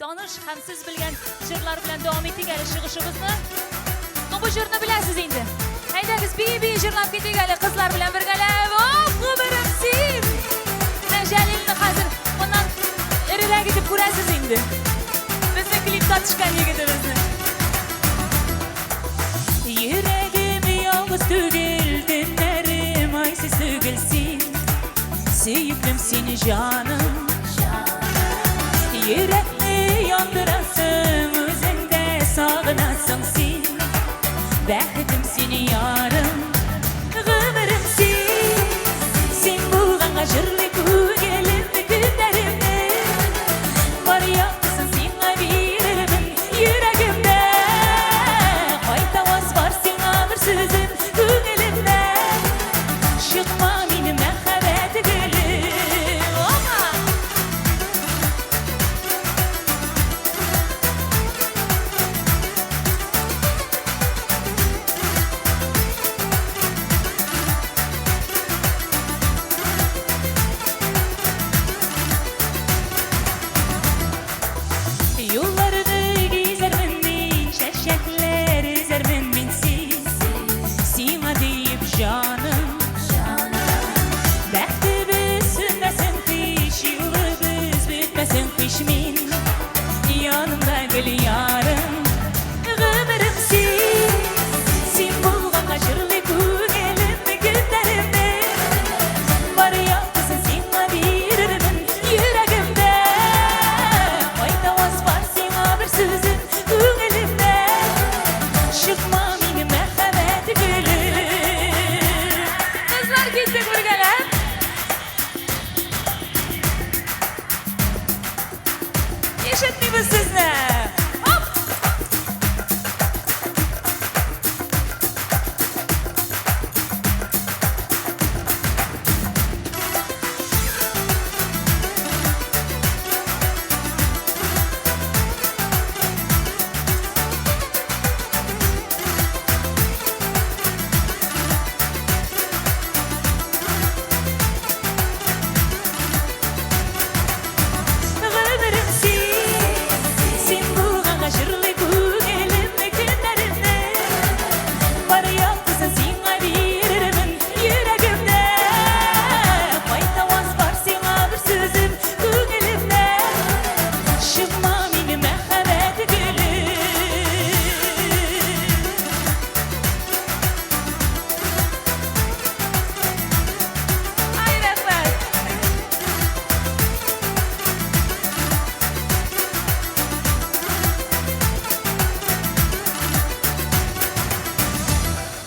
tanış hem siz bilgen jırlar bilen devam ettik hali çıkışımızda. Bu jırını bilesiz indi. Haydagiz bir jırlap kettik hali kızlar bilen birgalab. Oh kıbırım sim. Sen Jalil'ni hazır ondan irire gidip kurasiz indi. Bizde klipta çıkan yigitimizni. Yüreğim yalnız tügül, dinlerim aysiz tügülsin. Sevgilim seni canım. Yüreğimi yandırasın, özünde sağınasın sen. Bəxtim seni yarım, ömrüm sen bulğanğa jırlı kögelimni günlerimni. Var yoxsun sana veririm yüreğimde. Qaytavaz var sen ağır sözün kögelimden. Çıkma meni məxəbət gülüm. Yollarını gezermen min, şeşekler ezermen minsiz. Sina deyip canım. Bəxtimiz sünməsin piş, yolumuz bitməsin piş min. Yanımda gül yarım, ömrüm sen bulğanğa jırlı kögelimni günlerimni. Var yoxsun sana veririm yüreğimde. Qaytavaz var sana bir sözün kögelimden. Çıkma meni məxəbət gülüm. Kızlar gittik birgalab. Eşitmiymiz sizni.